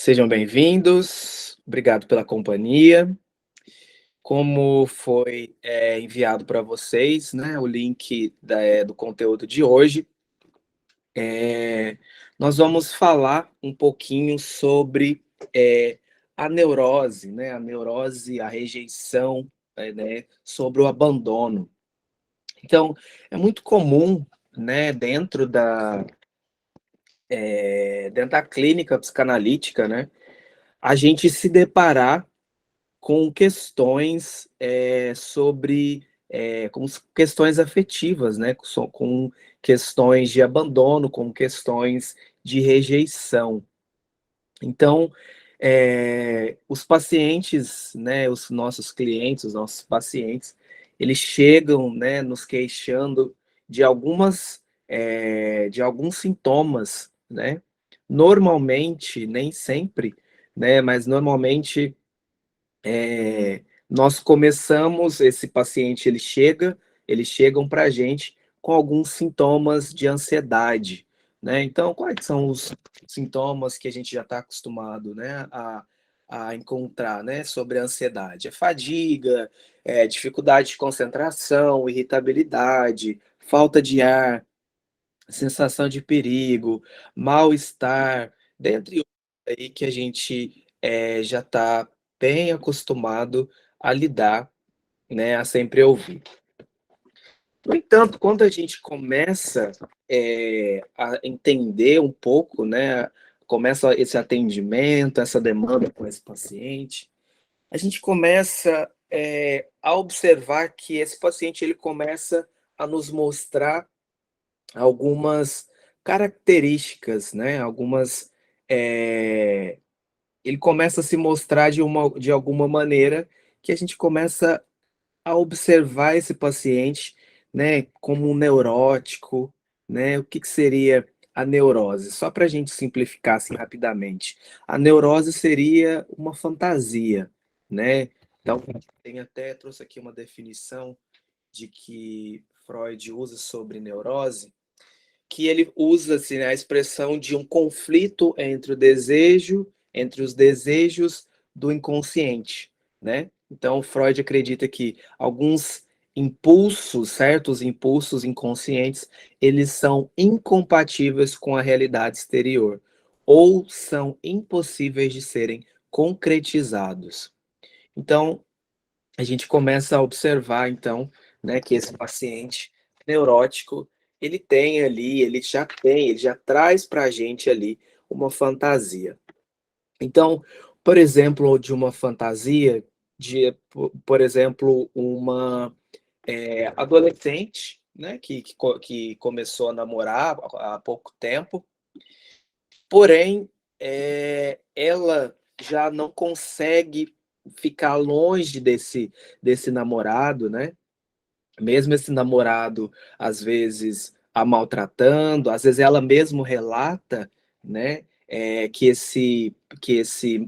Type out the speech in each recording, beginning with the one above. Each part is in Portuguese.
Sejam bem-vindos, obrigado pela companhia. Como foi, enviado para vocês, né, o link do conteúdo de hoje, eh, nós vamos falar um pouquinho sobre, a neurose, né, a rejeição, né, sobre o abandono. Então, é muito comum, né, dentro da clínica psicanalítica, né, a gente se deparar com questões, sobre, como questões afetivas, né, com questões de abandono, com questões de rejeição. Então, os pacientes, né, os nossos clientes, os nossos pacientes, eles chegam, né, nos queixando de alguns sintomas, né. Normalmente, nem sempre, né, mas normalmente nós começamos esse paciente eles chegam para a gente com alguns sintomas de ansiedade, né. Então, quais são os sintomas que a gente já está acostumado, né, a encontrar, né, sobre a ansiedade? É fadiga, dificuldade de concentração, irritabilidade, falta de ar, sensação de perigo, mal-estar, dentre outros aí que a gente, já está bem acostumado a lidar, né, a sempre ouvir. No entanto, quando a gente começa, a entender um pouco, né, começa esse atendimento, essa demanda com esse paciente, a gente começa, a observar que esse paciente ele começa a nos mostrar algumas características, né, eh, ele começa a se mostrar de alguma maneira que a gente começa a observar esse paciente, né, como um neurótico, né. O que que seria a neurose? Só para a gente simplificar, assim, rapidamente. A neurose seria uma fantasia, né. Então, tem até trouxe aqui uma definição de que Freud usa sobre neurose, que ele usa, assim, a expressão de um conflito entre os desejos do inconsciente, né. Então Freud acredita que alguns impulsos, certos impulsos inconscientes, eles são incompatíveis com a realidade exterior, ou são impossíveis de serem concretizados. Então, a gente começa a observar então, né, que esse paciente neurótico, ele já traz para a gente ali uma fantasia. Então, por exemplo, de uma fantasia por exemplo, uma, adolescente, né, que começou a namorar há pouco tempo, porém, ela já não consegue ficar longe desse namorado, né, mesmo esse namorado, às vezes, a maltratando, às vezes ela mesmo relata, né, que esse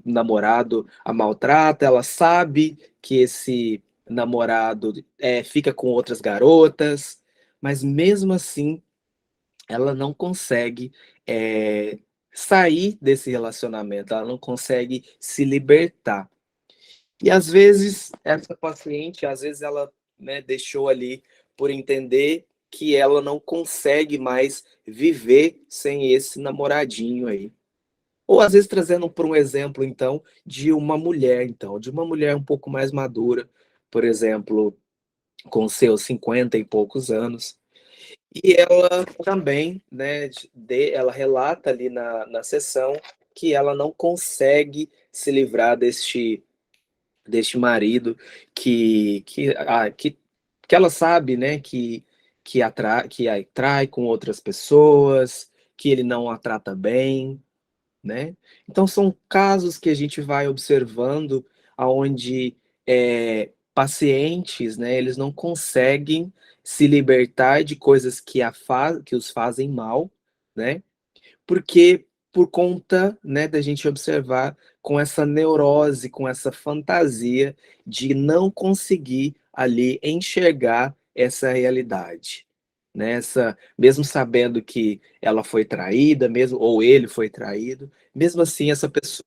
namorado a maltrata, ela sabe que esse namorado, fica com outras garotas, mas mesmo assim ela não consegue, sair desse relacionamento, ela não consegue se libertar. E às vezes essa paciente, às vezes ela, né, deixou ali por entender que ela não consegue mais viver sem esse namoradinho aí. Ou às vezes trazendo por um exemplo então, de uma mulher um pouco mais madura, por exemplo, com seus 50 e poucos anos, e ela também, né, ela relata ali na sessão que ela não consegue se livrar deste marido que ela sabe, né, que a trai com outras pessoas, que ele não a trata bem, né. Então são casos que a gente vai observando aonde, pacientes, né, eles não conseguem se libertar de coisas que os fazem mal, né, porque por conta, né, da gente observar com essa neurose, com essa fantasia de não conseguir ali enxergar essa realidade, né, mesmo sabendo que ela foi traída, mesmo ou ele foi traído, mesmo assim essa pessoa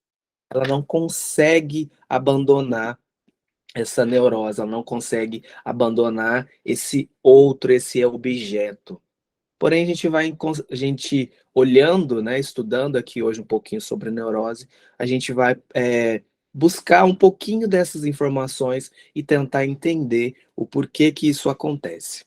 ela não consegue abandonar essa neurose, ela não consegue abandonar esse outro, esse objeto. Porém, a gente olhando, né, estudando aqui hoje um pouquinho sobre neurose, a gente vai buscar um pouquinho dessas informações e tentar entender o porquê que isso acontece.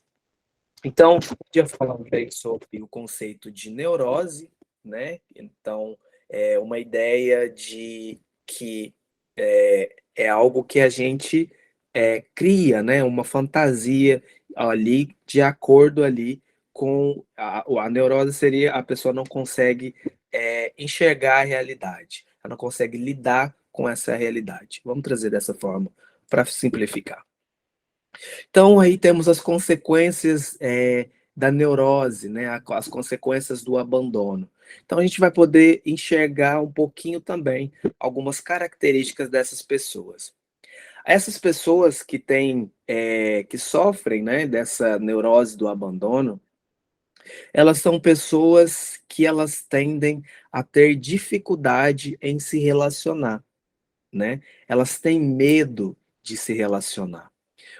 Então, eu ia falar um pouco sobre o conceito de neurose, né? Então, é uma ideia de que é algo que a gente cria, né? Uma fantasia ali de acordo ali com a neurose seria a pessoa não consegue enxergar a realidade, ela não consegue lidar com essa realidade. Vamos trazer dessa forma para simplificar. Então, aí temos as consequências da neurose, né? As consequências do abandono. Então, a gente vai poder enxergar um pouquinho também algumas características dessas pessoas. Essas pessoas que têm, que sofrem, né, dessa neurose do abandono, elas são pessoas que elas tendem a ter dificuldade em se relacionar, né? Elas têm medo de se relacionar.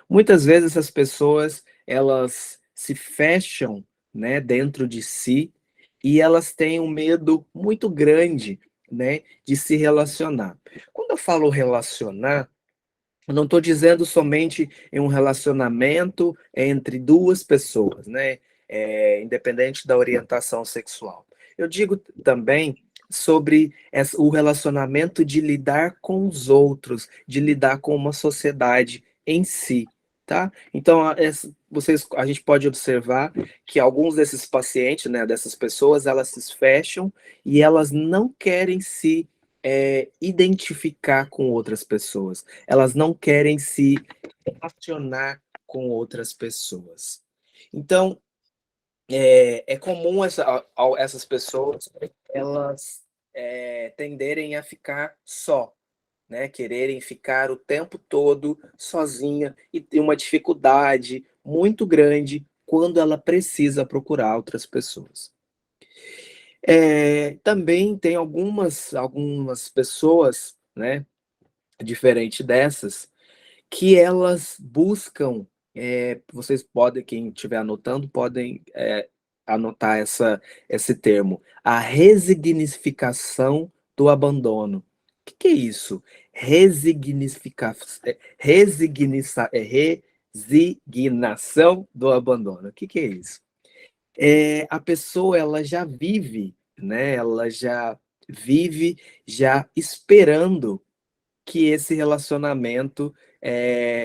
Muitas vezes as pessoas, elas se fecham, né, dentro de si e elas têm um medo muito grande, né, de se relacionar. Quando eu falo relacionar, eu não estou dizendo somente em um relacionamento entre duas pessoas, né, independente da orientação sexual. Eu digo também sobre o relacionamento de lidar com os outros, de lidar com uma sociedade em si, tá? Então, a gente pode observar que alguns desses pacientes, né, dessas pessoas, elas se fecham e elas não querem se identificar com outras pessoas. Elas não querem se relacionar com outras pessoas. Então, é comum essas pessoas elas tenderem a ficar só, né? Quererem ficar o tempo todo sozinha e ter uma dificuldade muito grande quando ela precisa procurar outras pessoas. Também tem algumas pessoas, né, diferente dessas, que elas buscam, vocês podem, quem estiver anotando, podem anotar esse termo, a resignificação do abandono. O que é isso? Resignificar, resignação do abandono. O que é isso? A pessoa ela já vive, né? Ela já vive já esperando que esse relacionamento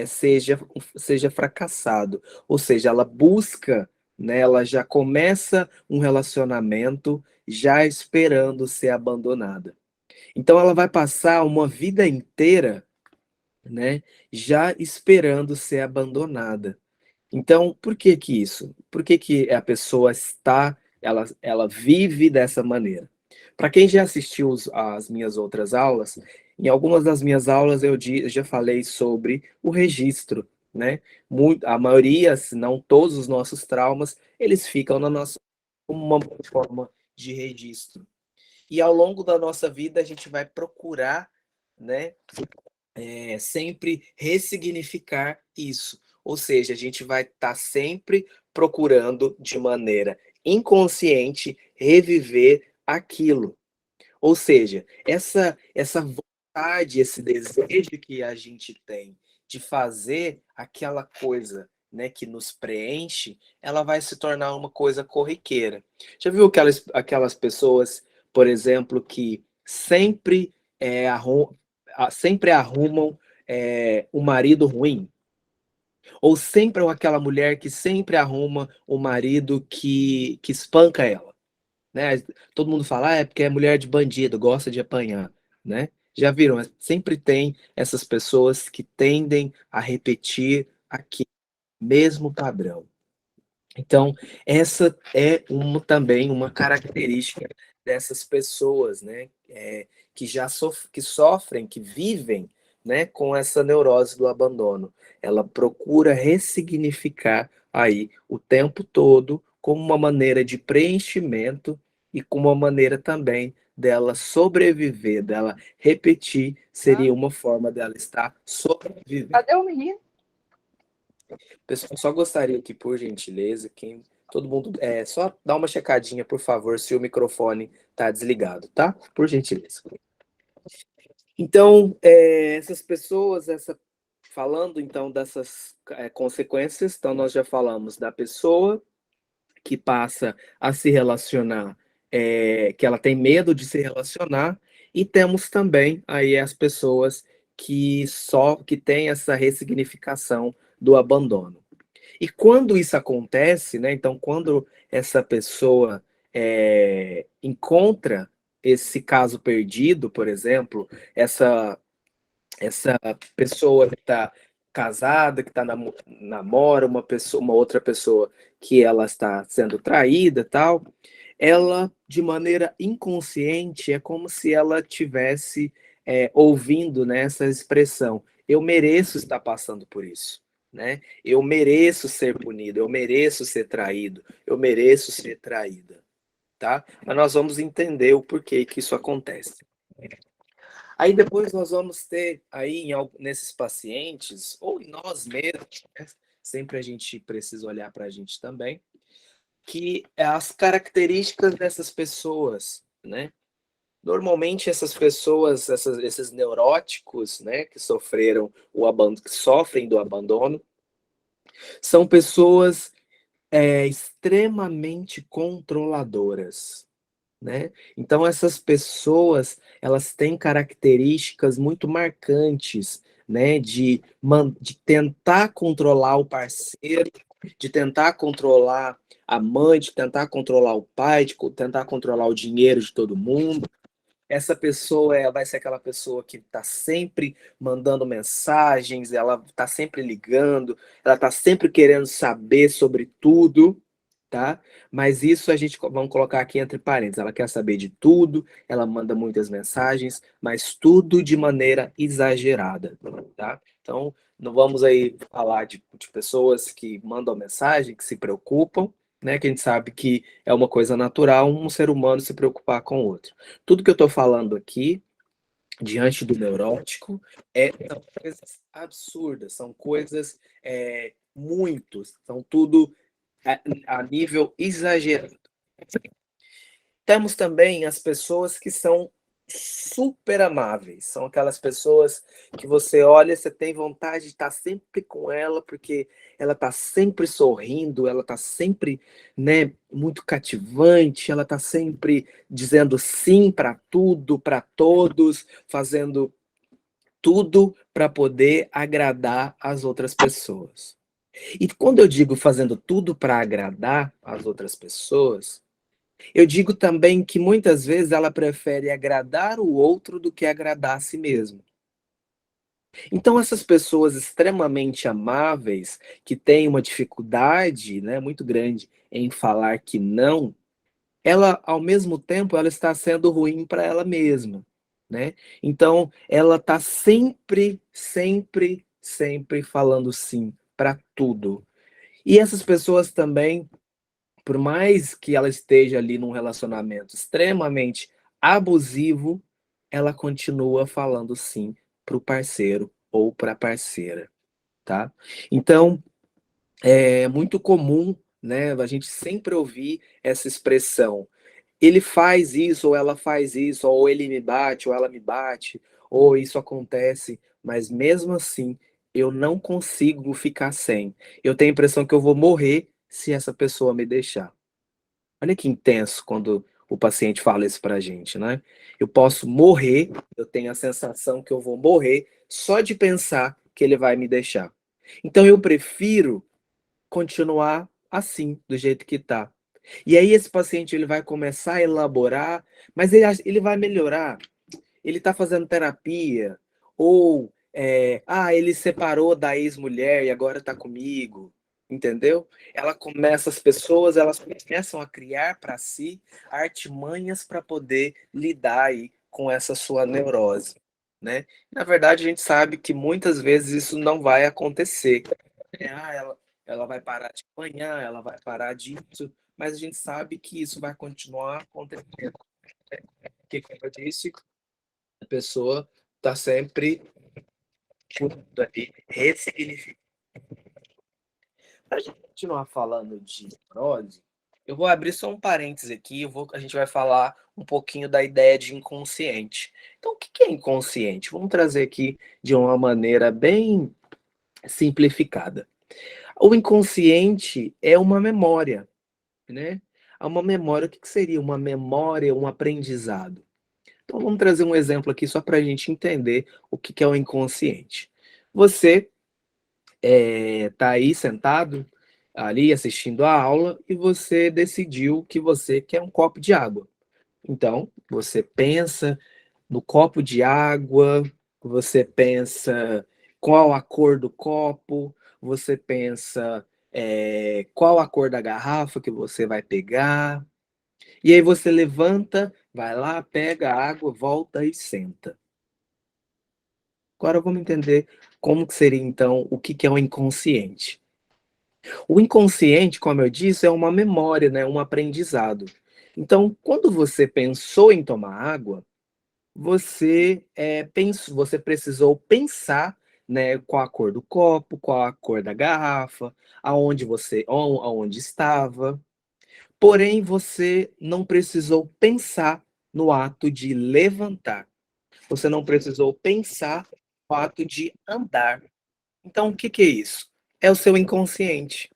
seja fracassado. Ou seja, ela busca, né, ela já começa um relacionamento já esperando ser abandonada. Então ela vai passar uma vida inteira, né, já esperando ser abandonada. Então, por que que isso? Por que que a pessoa ela vive dessa maneira? Para quem já assistiu as minhas outras aulas, em algumas das minhas aulas eu já falei sobre o registro, né? A maioria, se não todos os nossos traumas, eles ficam na nossa uma forma de registro. E ao longo da nossa vida a gente vai procurar, né, sempre ressignificar isso. Ou seja, a gente vai estar sempre procurando de maneira inconsciente reviver aquilo. Ou seja, essa vontade, esse desejo que a gente tem de fazer aquela coisa, né, que nos preenche, ela vai se tornar uma coisa corriqueira. Já viu aquelas pessoas, por exemplo, que sempre arrumam um marido ruim? Ou sempre aquela mulher que sempre arruma um marido que espanca ela, né? Todo mundo fala, é porque é mulher de bandido, gosta de apanhar, né? Já viram? Sempre tem essas pessoas que tendem a repetir aquele mesmo padrão. Então, essa é também uma característica dessas pessoas, né? Que que sofrem, que vivem, né, com essa neurose do abandono. Ela procura ressignificar aí o tempo todo como uma maneira de preenchimento e com uma maneira também dela sobreviver, dela repetir, Ah, seria uma forma dela estar sobrevivendo. cadê o menino? Pessoal, só gostaria que, por gentileza, quem todo mundo só dá uma checadinha, por favor, se o microfone está desligado, tá? Por gentileza. Então, essas pessoas, falando então dessas consequências, então nós já falamos da pessoa que passa a se relacionar, que ela tem medo de se relacionar, e temos também aí as pessoas que têm essa ressignificação do abandono. E quando isso acontece, né? Então, quando essa pessoa encontra esse caso perdido, por exemplo, essa essa pessoa que está casada, que está namora uma outra pessoa que ela está sendo traída, tal, ela de maneira inconsciente é como se ela tivesse ouvindo, né, essa expressão: eu mereço estar passando por isso, né? Eu mereço ser punido, eu mereço ser traído, eu mereço ser traída, tá? Mas nós vamos entender o porquê que isso acontece. Aí depois nós vamos ter aí nesses pacientes, ou em nós mesmos, né? Sempre a gente precisa olhar para a gente também, que é as características dessas pessoas, né? Normalmente essas pessoas, esses neuróticos, né, que sofreram o abandono, que sofrem do abandono, são pessoas extremamente controladoras, né? Então essas pessoas, elas têm características muito marcantes, né, de tentar controlar o parceiro, de tentar controlar a mãe, de tentar controlar o pai, de tentar controlar o dinheiro de todo mundo. Essa pessoa vai ser aquela pessoa que está sempre mandando mensagens, ela está sempre ligando, ela está sempre querendo saber sobre tudo, tá? Mas isso a gente vamos colocar aqui entre parênteses. Ela quer saber de tudo, ela manda muitas mensagens, mas tudo de maneira exagerada, tá? Então, não vamos aí falar de pessoas que mandam mensagem, que se preocupam, né? Que a gente sabe que é uma coisa natural um ser humano se preocupar com o outro. Tudo que eu estou falando aqui, diante do neurótico, são coisas absurdas, são coisas são tudo a nível exagerado. Temos também as pessoas que são super amáveis, são aquelas pessoas que você olha, você tem vontade de estar sempre com ela, porque ela está sempre sorrindo, ela está sempre, né, muito cativante, ela está sempre dizendo sim para tudo, para todos, fazendo tudo para poder agradar as outras pessoas. E quando eu digo fazendo tudo para agradar as outras pessoas, eu digo também que muitas vezes ela prefere agradar o outro do que agradar a si mesma. Então, essas pessoas extremamente amáveis, que têm uma dificuldade, né, muito grande em falar que não, ela, ao mesmo tempo, ela está sendo ruim para ela mesma, né? Então, ela está sempre, sempre, sempre falando sim para tudo. E essas pessoas também, por mais que ela esteja ali num relacionamento extremamente abusivo, ela continua falando sim para o parceiro ou para a parceira, tá? Então, é muito comum, né, a gente sempre ouvir essa expressão: ele faz isso, ou ela faz isso, ou ele me bate, ou ela me bate, ou isso acontece, mas mesmo assim eu não consigo ficar sem. Eu tenho a impressão que eu vou morrer se essa pessoa me deixar. Olha que intenso quando o paciente fala isso pra gente, né? Eu posso morrer, eu tenho a sensação que eu vou morrer só de pensar que ele vai me deixar. Então eu prefiro continuar assim, do jeito que tá. E aí esse paciente ele vai começar a elaborar, mas ele vai melhorar. Ele está fazendo terapia, ou ele separou da ex-mulher e agora está comigo, entendeu? As pessoas elas começam a criar para si artimanhas para poder lidar aí com essa sua neurose, né? Na verdade, a gente sabe que muitas vezes isso não vai acontecer. Ela vai parar de apanhar, ela vai parar disso, mas a gente sabe que isso vai continuar acontecendo, porque, como eu disse, a pessoa está sempre ali ressignificando. Para a gente continuar falando de neurose, eu vou abrir só um parêntese aqui, a gente vai falar um pouquinho da ideia de inconsciente. Então, o que que é inconsciente? Vamos trazer aqui de uma maneira bem simplificada. O inconsciente é uma memória, né? É uma memória, o que que seria uma memória, um aprendizado? Então, vamos trazer um exemplo aqui só para a gente entender o que que é o inconsciente. Você tá aí sentado, ali assistindo a aula, e você decidiu que você quer um copo de água. Então, você pensa no copo de água, você pensa qual a cor do copo, você pensa qual a cor da garrafa que você vai pegar, e aí você levanta, vai lá, pega a água, volta e senta. Agora vamos entender como que seria então o que que é o inconsciente. O inconsciente, como eu disse, é uma memória, né, um aprendizado. Então, quando você pensou em tomar água, você precisou pensar, né, qual a cor do copo, qual a cor da garrafa, aonde estava. Porém, você não precisou pensar no ato de levantar. Você não precisou pensar no ato de andar. Então, o que que é isso? É o seu inconsciente.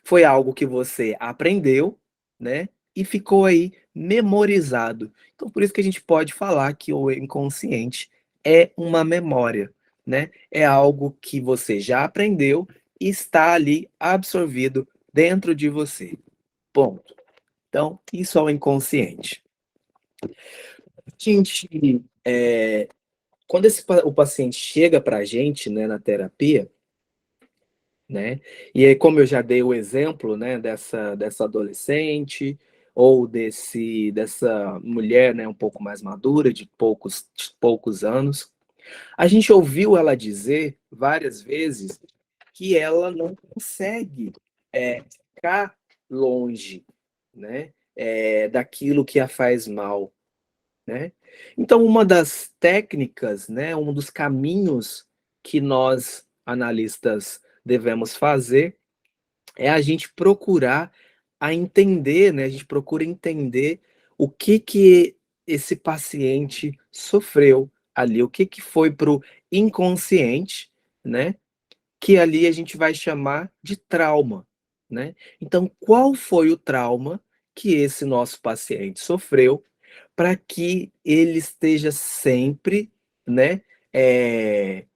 Foi algo que você aprendeu, né, e ficou aí memorizado. Então por isso que a gente pode falar que o inconsciente é uma memória, né? É algo que você já aprendeu e está ali absorvido dentro de você. Ponto. Então, isso é o inconsciente. Gente, quando o paciente chega para a gente, né, na terapia, né? E aí, como eu já dei o exemplo, né, dessa adolescente ou dessa mulher, né, um pouco mais madura, de poucos anos, a gente ouviu ela dizer várias vezes que ela não consegue ficar longe, né, daquilo que a faz mal, né? Então, uma das técnicas, né, um dos caminhos que nós analistas devemos fazer é a gente procurar a entender, né? A gente procura entender o que que esse paciente sofreu ali, o que que foi para o inconsciente, né? Que ali a gente vai chamar de trauma, né? Então, qual foi o trauma que esse nosso paciente sofreu para que ele esteja sempre, né,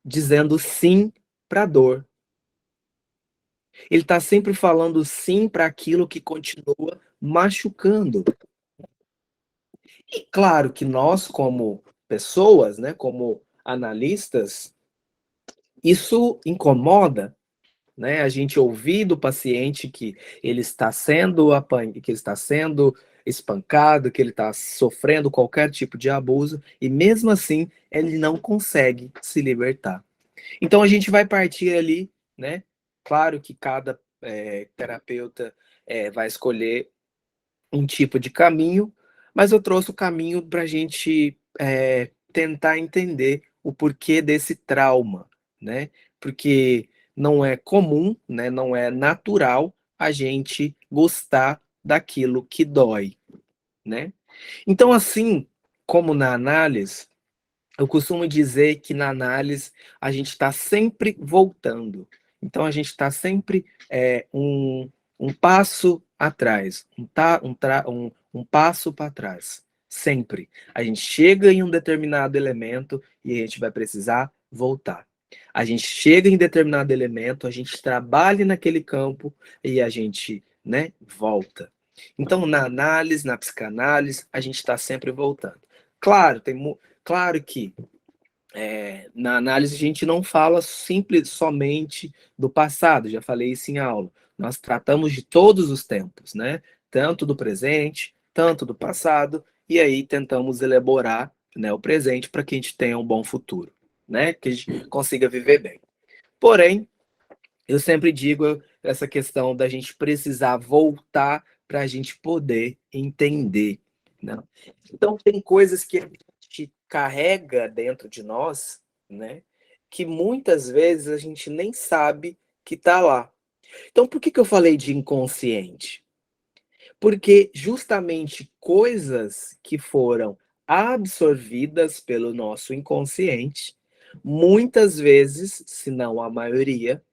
dizendo sim para a dor? Ele está sempre falando sim para aquilo que continua machucando. E claro que nós, como pessoas, né, como analistas, isso incomoda, né? A gente ouvir do paciente que ele está sendo que ele está sendo espancado, que ele está sofrendo qualquer tipo de abuso, e mesmo assim ele não consegue se libertar. Então a gente vai partir ali, né? Claro que cada terapeuta vai escolher um tipo de caminho, mas eu trouxe o caminho para a gente tentar entender o porquê desse trauma, né? Porque não é comum, né? Não é natural a gente gostar daquilo que dói, né? Então, assim como na análise, eu costumo dizer que na análise a gente está sempre voltando. Então a gente está sempre um passo atrás, um passo para trás. Sempre. A gente chega em um determinado elemento e a gente vai precisar voltar. A gente chega em determinado elemento, a gente trabalha naquele campo e a gente, né, volta. Então, na análise, na psicanálise, a gente está sempre voltando. Claro, claro que na análise a gente não fala somente do passado, já falei isso em aula. Nós tratamos de todos os tempos, né? Tanto do presente, tanto do passado, e aí tentamos elaborar, né, o presente para que a gente tenha um bom futuro, né? Que a gente consiga viver bem. Porém, eu sempre digo essa questão da gente precisar voltar para a gente poder entender, né? Então, tem coisas que a gente carrega dentro de nós, né, que muitas vezes a gente nem sabe que está lá. Então, por que que eu falei de inconsciente? Porque justamente coisas que foram absorvidas pelo nosso inconsciente, muitas vezes, se não a maioria,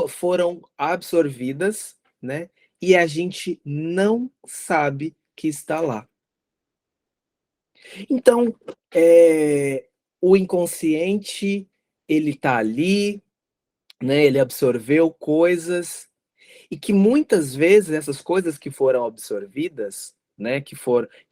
foram absorvidas, né? E a gente não sabe que está lá. Então, o inconsciente, ele está ali, né? Ele absorveu coisas e que muitas vezes essas coisas que foram absorvidas, né, que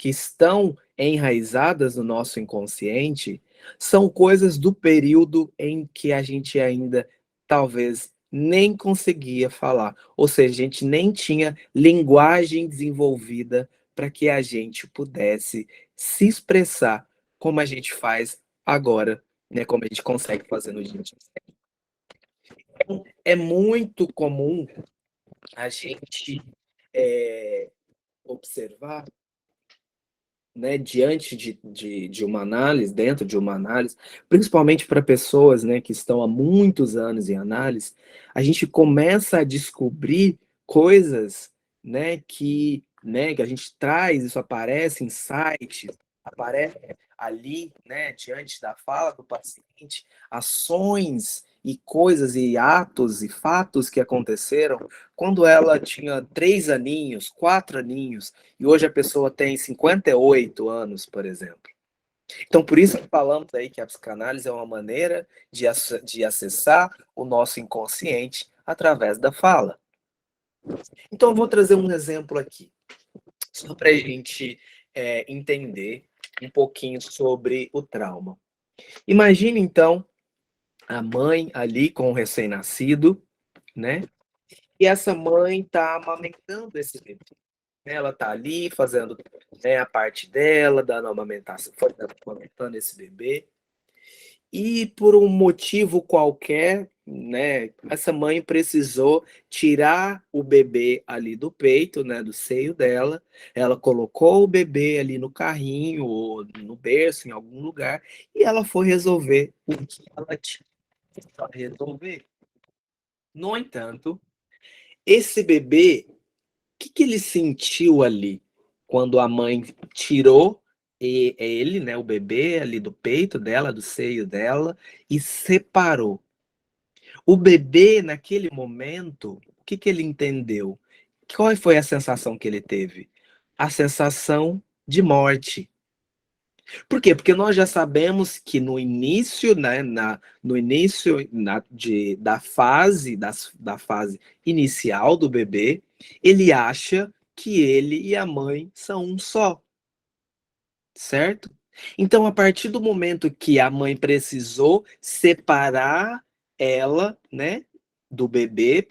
estão enraizadas no nosso inconsciente, são coisas do período em que a gente ainda talvez nem conseguia falar, ou seja, a gente nem tinha linguagem desenvolvida para que a gente pudesse se expressar como a gente faz agora, né, como a gente consegue fazer no dia a dia. É muito comum a gente observar, né, diante de uma análise, dentro de uma análise, principalmente para pessoas, né, que estão há muitos anos em análise, a gente começa a descobrir coisas, né, que a gente traz, isso aparece em sites, aparece ali, né, diante da fala do paciente, ações e coisas e atos e fatos que aconteceram quando ela tinha 3 aninhos, 4 aninhos, e hoje a pessoa tem 58 anos, por exemplo. Então, por isso que falamos aí que a psicanálise é uma maneira de acessar o nosso inconsciente através da fala. Então, eu vou trazer um exemplo aqui, só para a gente entender um pouquinho sobre o trauma. Imagine, então, a mãe ali com o recém-nascido, né? E essa mãe está amamentando esse bebê. Ela está ali fazendo, né, a parte dela, dando amamentação, amamentando esse bebê. E por um motivo qualquer, né, essa mãe precisou tirar o bebê ali do peito, né, do seio dela. Ela colocou o bebê ali no carrinho ou no berço, em algum lugar, e ela foi resolver o que ela tinha para resolver. No entanto, esse bebê, que ele sentiu ali quando a mãe tirou ele, né, o bebê ali do peito dela, do seio dela, e separou? O bebê, naquele momento, o que ele entendeu? Qual foi a sensação que ele teve? A sensação de morte. Por quê? Porque nós já sabemos que no início, né, no início da fase inicial do bebê, ele acha que ele e a mãe são um só, certo? Então, a partir do momento que a mãe precisou separar ela, né, do bebê,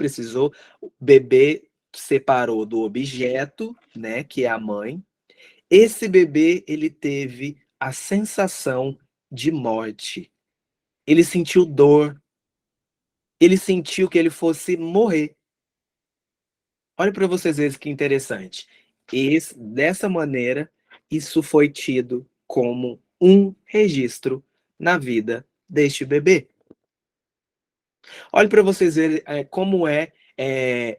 o bebê separou do objeto, né, que é a mãe. Esse bebê, ele teve a sensação de morte. Ele sentiu dor, ele sentiu que ele fosse morrer. Olha para vocês verem que interessante. Dessa maneira, isso foi tido como um registro na vida deste bebê. Olha para vocês verem como é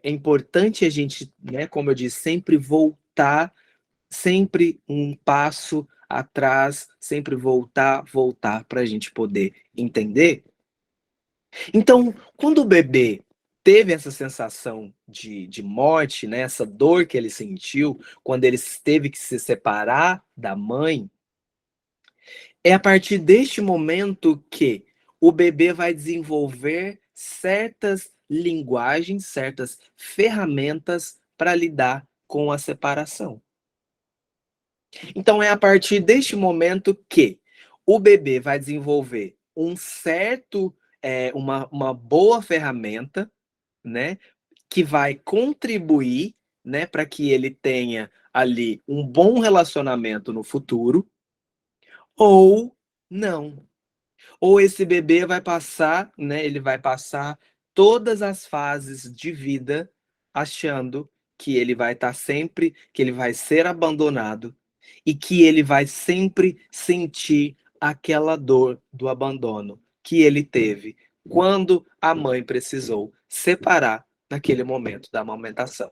importante a gente, né, como eu disse, sempre voltar, sempre um passo atrás, sempre voltar para a gente poder entender. Então, quando o bebê teve essa sensação de morte, né, essa dor que ele sentiu quando ele teve que se separar da mãe, é a partir deste momento que o bebê vai desenvolver certas linguagens, certas ferramentas para lidar com a separação. Então é a partir deste momento que o bebê vai desenvolver uma boa ferramenta, né, que vai contribuir, né, para que ele tenha ali um bom relacionamento no futuro, ou não. Ou esse bebê vai passar, né, ele vai passar todas as fases de vida achando que ele vai estar sempre, que ele vai ser abandonado e que ele vai sempre sentir aquela dor do abandono que ele teve quando a mãe precisou separar naquele momento da amamentação.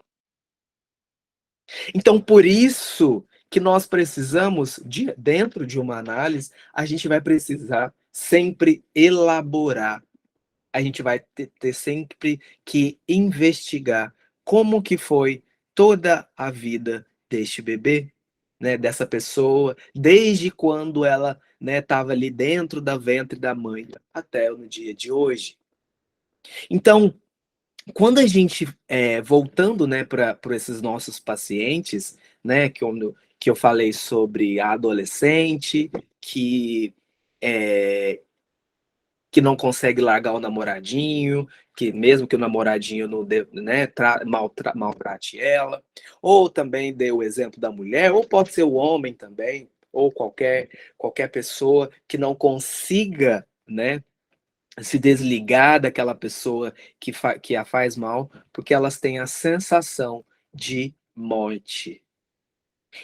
Então, por isso que nós precisamos, dentro de uma análise, a gente vai precisar sempre elaborar, a gente vai ter sempre que investigar como que foi toda a vida deste bebê, né, dessa pessoa, desde quando ela, né, estava ali dentro da ventre da mãe até no dia de hoje. Então, quando a gente, voltando, né, para esses nossos pacientes, né, que eu falei sobre a adolescente que, eh, que não consegue largar o namoradinho, que mesmo que o namoradinho não dê, né, maltrate ela, ou também dei o exemplo da mulher, ou pode ser o homem também, ou qualquer pessoa que não consiga, né, se desligar daquela pessoa que a faz mal, porque elas têm a sensação de morte.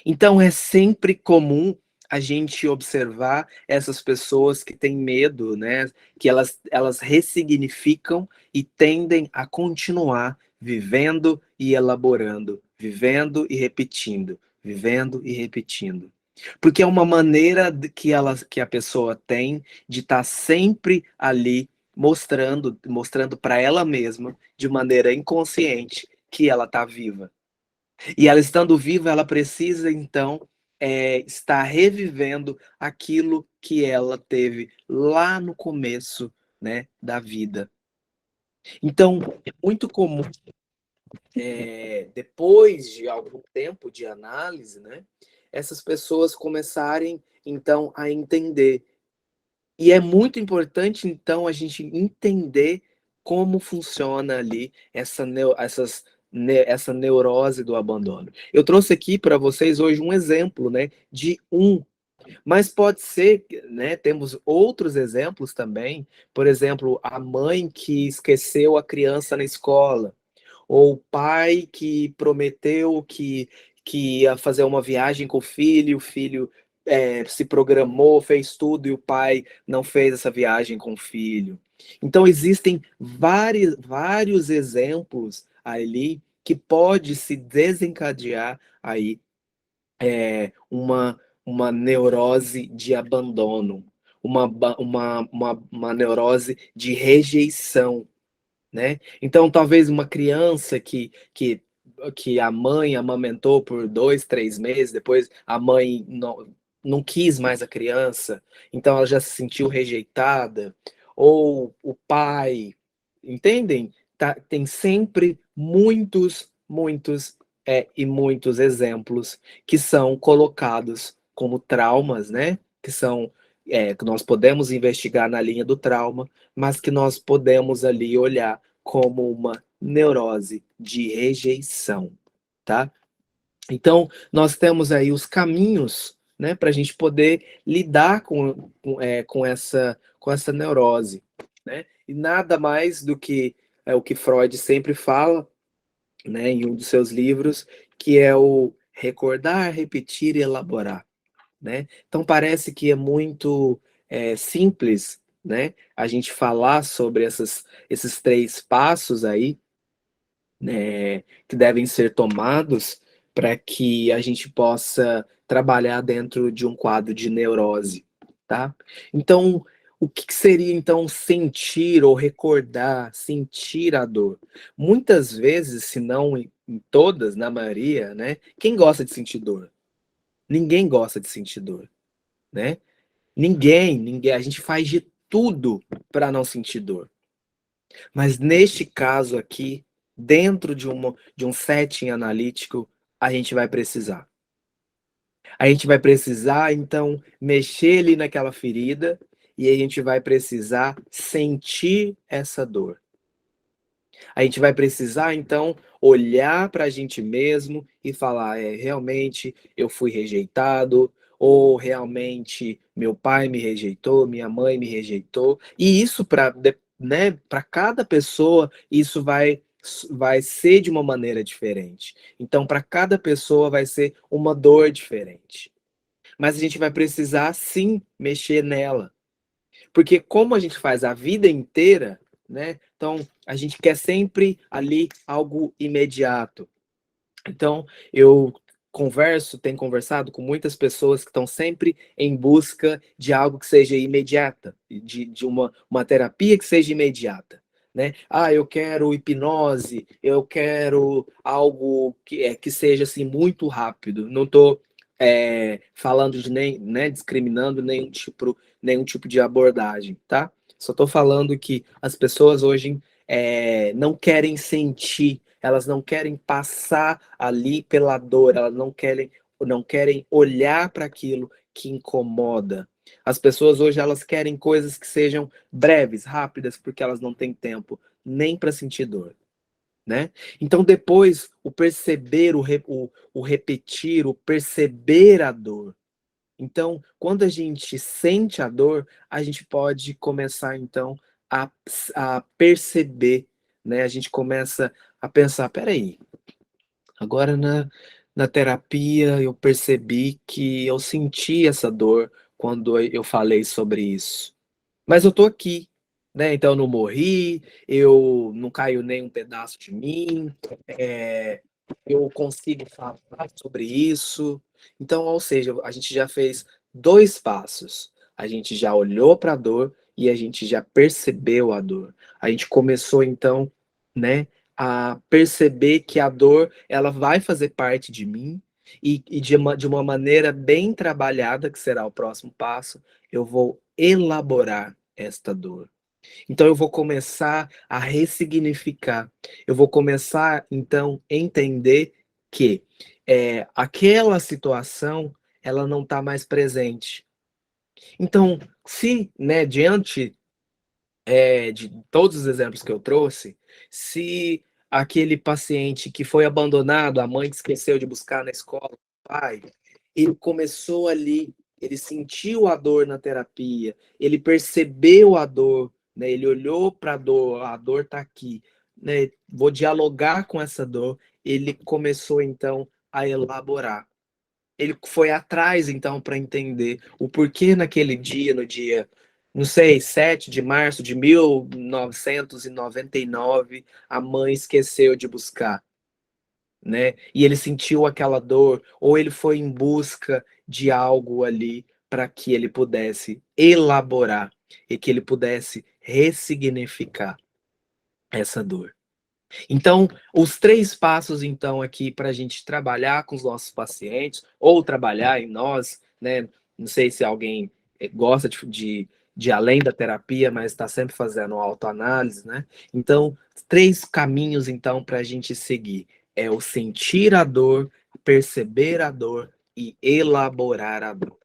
Então é sempre comum a gente observar essas pessoas que têm medo, né, que elas ressignificam e tendem a continuar vivendo e elaborando, vivendo e repetindo, vivendo e repetindo. Porque é uma maneira que a pessoa tem de estar sempre ali mostrando para ela mesma, de maneira inconsciente, que ela está viva. E ela estando viva, ela precisa então estar revivendo aquilo que ela teve lá no começo, né, da vida. Então, é muito comum, depois de algum tempo de análise, né, essas pessoas começarem então a entender. E é muito importante então a gente entender como funciona ali essa neurose do abandono. Eu trouxe aqui para vocês hoje um exemplo, né, de mas pode ser, né, temos outros exemplos também, por exemplo, a mãe que esqueceu a criança na escola, ou o pai que prometeu que ia fazer uma viagem com o filho se programou, fez tudo e o pai não fez essa viagem com o filho. Então existem vários exemplos ali que pode se desencadear aí uma neurose de abandono, uma neurose de rejeição, né? Então, talvez uma criança que a mãe amamentou por 2, 3 meses, depois a mãe não quis mais a criança, então ela já se sentiu rejeitada, ou o pai, entendem? Tem sempre muitos exemplos que são colocados como traumas, né? Que nós podemos investigar na linha do trauma, mas que nós podemos ali olhar como uma neurose de rejeição, tá? Então, nós temos aí os caminhos, né, para a gente poder lidar com essa neurose, né? E nada mais do que o que Freud sempre fala, né, em um dos seus livros, que é o recordar, repetir e elaborar, né? Então parece que é muito simples, né, a gente falar sobre esses 3 passos aí, né, que devem ser tomados para que a gente possa trabalhar dentro de um quadro de neurose, tá? Então, o que seria então sentir ou recordar, sentir a dor? Muitas vezes, se não em todas, na maioria, né? Quem gosta de sentir dor? Ninguém gosta de sentir dor, né? Ninguém. A gente faz de tudo para não sentir dor. Mas neste caso aqui, dentro de um setting analítico, a gente vai precisar. A gente vai precisar, então, mexer ali naquela ferida e a gente vai precisar sentir essa dor. A gente vai precisar, então, olhar para a gente mesmo e falar: realmente eu fui rejeitado, ou realmente meu pai me rejeitou, minha mãe me rejeitou. E isso, né, para cada pessoa, isso vai vai ser de uma maneira diferente. Então, para cada pessoa vai ser uma dor diferente. Mas a gente vai precisar sim mexer nela. Porque como a gente faz a vida inteira, né? Então, a gente quer sempre ali algo imediato. Então, eu tenho conversado com muitas pessoas que estão sempre em busca de algo que seja imediata, de uma terapia que seja imediata. Né? Ah, eu quero hipnose, eu quero algo que seja assim muito rápido. Não estou falando de nem, né, discriminando nenhum tipo de abordagem, tá? Só estou falando que as pessoas hoje não querem sentir, elas não querem passar ali pela dor, elas não querem olhar para aquilo que incomoda. As pessoas hoje elas querem coisas que sejam breves, rápidas, porque elas não têm tempo nem para sentir dor. Né? Então, depois, o perceber, o repetir, o perceber a dor. Então, quando a gente sente a dor, a gente pode começar, então, a perceber, né? A gente começa a pensar, peraí, agora na terapia eu percebi que eu senti essa dor quando eu falei sobre isso. Mas eu tô aqui, né? Então eu não morri, eu não caiu nem um pedaço de mim, é, eu consigo falar sobre isso. Então, ou seja, a gente já fez dois passos. A gente já olhou para a dor e a gente já percebeu a dor. A gente começou então, né, a perceber que a dor ela vai fazer parte de mim e de uma maneira bem trabalhada, que será o próximo passo, eu vou elaborar esta dor. Então eu vou começar a ressignificar. Eu vou começar então a entender que aquela situação ela não está mais presente. Então, se, né, diante de todos os exemplos que eu trouxe, se aquele paciente que foi abandonado, a mãe que esqueceu de buscar na escola, o pai, ele começou ali, ele sentiu a dor na terapia, ele percebeu a dor, né? Ele olhou para a dor está aqui, né? Vou dialogar com essa dor. Ele começou então a elaborar. Ele foi atrás, então, para entender o porquê naquele dia, no dia, não sei, 7 de março de 1999, a mãe esqueceu de buscar, né? E ele sentiu aquela dor, ou ele foi em busca de algo ali para que ele pudesse elaborar e que ele pudesse ressignificar essa dor. Então, os três passos, então, aqui para a gente trabalhar com os nossos pacientes, ou trabalhar em nós, né? Não sei se alguém gosta de além da terapia, mas está sempre fazendo autoanálise, né? Então, três caminhos, então, para a gente seguir. É o sentir a dor, perceber a dor e elaborar a dor.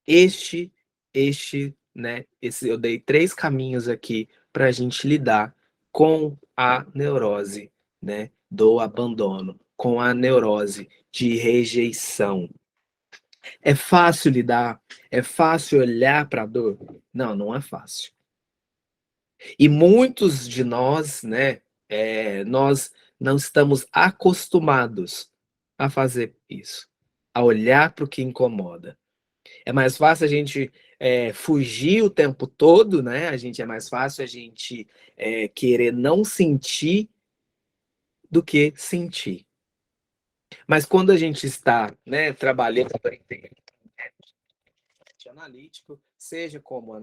Este, eu dei três caminhos aqui para a gente lidar com a neurose, né, do abandono, com a neurose de rejeição. É fácil lidar? É fácil olhar para a dor? Não, não é fácil. E muitos de nós, né, nós não estamos acostumados a fazer isso, a olhar para o que incomoda. É mais fácil a gente fugir o tempo todo, né? É mais fácil a gente querer não sentir do que sentir. Mas quando a gente está, né, trabalhando analítico, seja como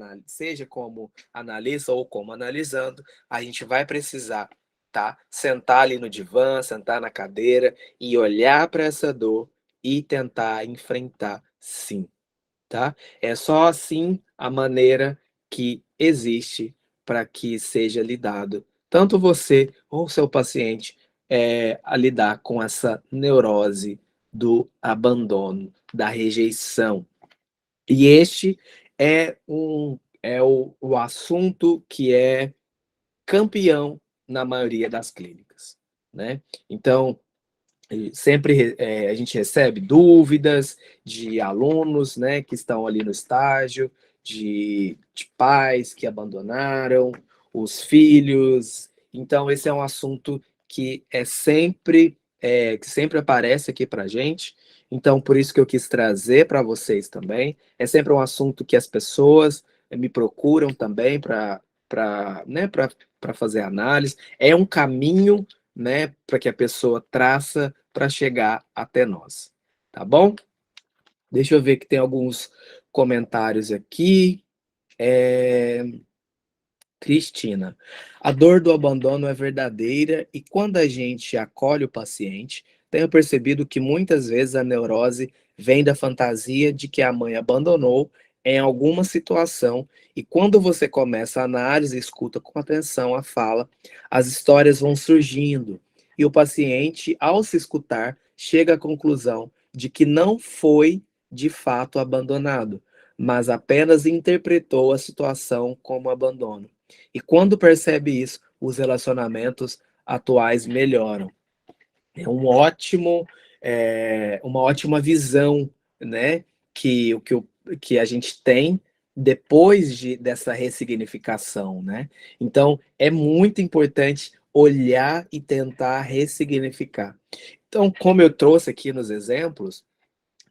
analista ou como analisando, a gente vai precisar, tá? Sentar ali no divã, sentar na cadeira e olhar para essa dor e tentar enfrentar, sim. Tá? É só assim a maneira que existe para que seja lidado, tanto você ou seu paciente, a lidar com essa neurose do abandono, da rejeição. E este é o assunto que é campeão na maioria das clínicas, né? Então, sempre a gente recebe dúvidas de alunos, né, que estão ali no estágio, de pais que abandonaram os filhos, Então esse é um assunto que sempre aparece aqui para gente. Então por isso que eu quis trazer para vocês também. É sempre um assunto que as pessoas me procuram também para fazer análise. É um caminho, né, para que a pessoa traça para chegar até nós. Tá bom? Deixa eu ver que tem alguns comentários aqui. É, Cristina, a dor do abandono é verdadeira e quando a gente acolhe o paciente, tenho percebido que muitas vezes a neurose vem da fantasia de que a mãe abandonou em alguma situação e quando você começa a análise e escuta com atenção a fala, as histórias vão surgindo e o paciente, ao se escutar, chega à conclusão de que não foi de fato abandonado, mas apenas interpretou a situação como abandono. E quando percebe isso, os relacionamentos atuais melhoram. É uma ótima visão, né? Que a gente tem depois dessa ressignificação, né? Então, é muito importante olhar e tentar ressignificar. Então, como eu trouxe aqui nos exemplos,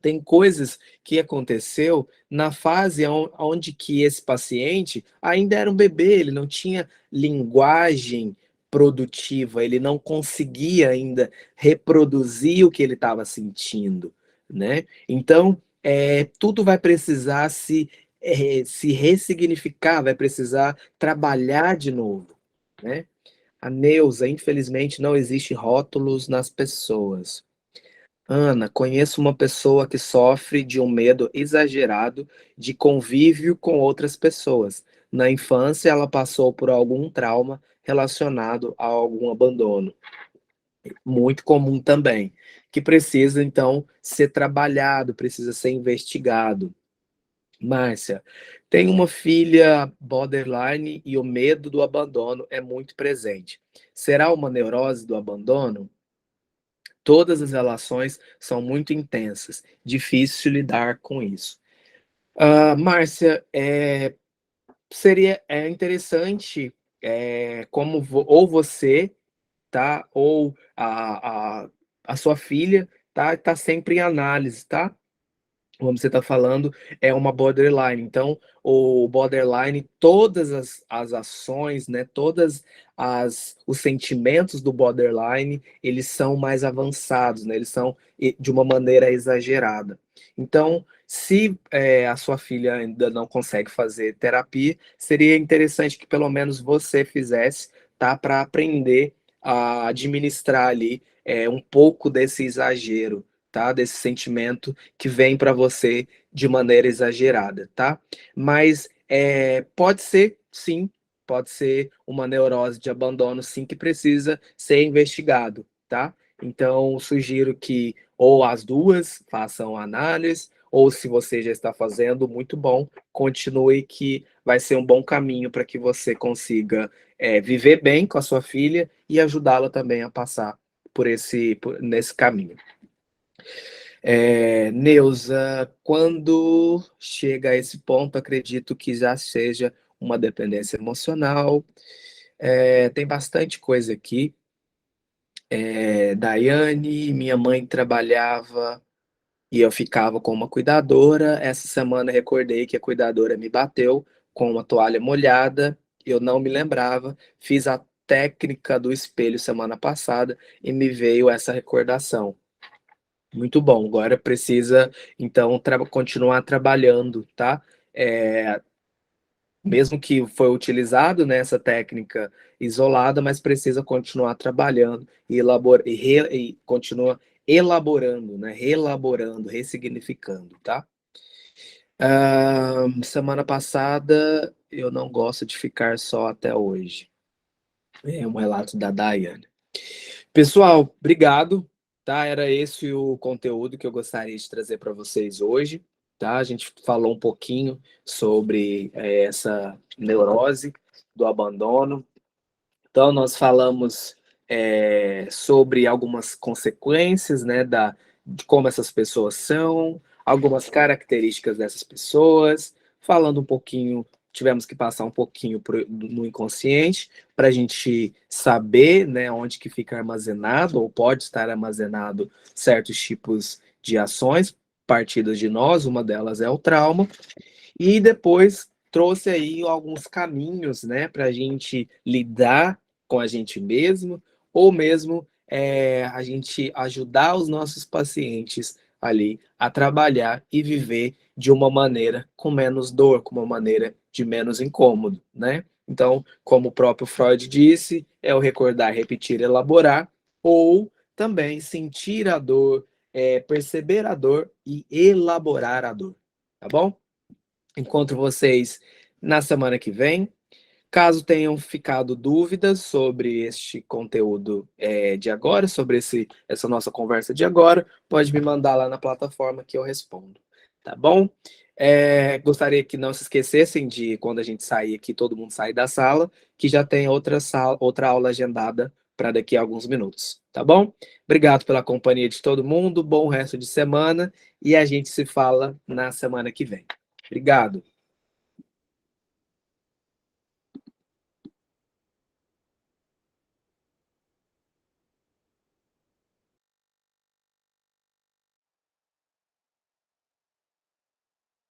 tem coisas que aconteceu na fase onde que esse paciente ainda era um bebê, ele não tinha linguagem produtiva, ele não conseguia ainda reproduzir o que ele estava sentindo, né? Então, tudo vai precisar se ressignificar, vai precisar trabalhar de novo, né? A Neuza, infelizmente, não existe rótulos nas pessoas. Ana, conheço uma pessoa que sofre de um medo exagerado de convívio com outras pessoas. Na infância, ela passou por algum trauma relacionado a algum abandono, muito comum também, que precisa então ser trabalhado, precisa ser investigado. Márcia, tem uma filha borderline e o medo do abandono é muito presente. Será uma neurose do abandono? Todas as relações são muito intensas, difícil lidar com isso. Márcia, seria interessante ou você, tá? Ou a sua filha, tá sempre em análise, tá? Como você está falando, é uma borderline. Então, o borderline, todas as ações, né, os sentimentos do borderline, eles são mais avançados, né, eles são de uma maneira exagerada. Então, se a sua filha ainda não consegue fazer terapia, seria interessante que pelo menos você fizesse, tá, para aprender a administrar ali um pouco desse exagero, tá, desse sentimento que vem para você de maneira exagerada, tá? Mas pode ser, sim, pode ser uma neurose de abandono, sim, que precisa ser investigado, tá? Então, sugiro que ou as duas façam análise, ou se você já está fazendo, muito bom, continue que vai ser um bom caminho para que você consiga viver bem com a sua filha e ajudá-la também a passar nesse caminho. Neuza, quando chega a esse ponto, acredito que já seja uma dependência emocional. Tem bastante coisa aqui. Daiane, minha mãe trabalhava e eu ficava com uma cuidadora. Essa semana recordei que a cuidadora me bateu com uma toalha molhada. Eu não me lembrava. Fiz a técnica do espelho semana passada e me veio essa recordação. Muito bom. Agora precisa, então, continuar trabalhando, tá? Mesmo que foi utilizado nessa técnica isolada, mas precisa continuar trabalhando e continua elaborando, né? Relaborando, ressignificando, tá? Semana passada, eu não gosto de ficar só até hoje. É um relato da Daiane. Pessoal, obrigado, tá? Era esse o conteúdo que eu gostaria de trazer para vocês hoje, tá? A gente falou um pouquinho sobre essa neurose do abandono. Então, nós falamos sobre algumas consequências, né, de como essas pessoas são, algumas características dessas pessoas, falando um pouquinho tivemos que passar um pouquinho no inconsciente para a gente saber, né, onde que fica armazenado ou pode estar armazenado certos tipos de ações partidas de nós, uma delas é o trauma, e depois trouxe aí alguns caminhos, né, para a gente lidar com a gente mesmo, ou mesmo a gente ajudar os nossos pacientes ali a trabalhar e viver de uma maneira com menos dor, com uma maneira de menos incômodo, né? Então, como o próprio Freud disse, é o recordar, repetir, elaborar, ou também sentir a dor, perceber a dor e elaborar a dor, tá bom? Encontro vocês na semana que vem. Caso tenham ficado dúvidas sobre este conteúdo de agora, sobre essa nossa conversa de agora, pode me mandar lá na plataforma que eu respondo, tá bom? Gostaria que não se esquecessem de, quando a gente sair aqui, todo mundo sair da sala, que já tem outra aula agendada para daqui a alguns minutos, tá bom? Obrigado pela companhia de todo mundo, bom resto de semana e a gente se fala na semana que vem. Obrigado.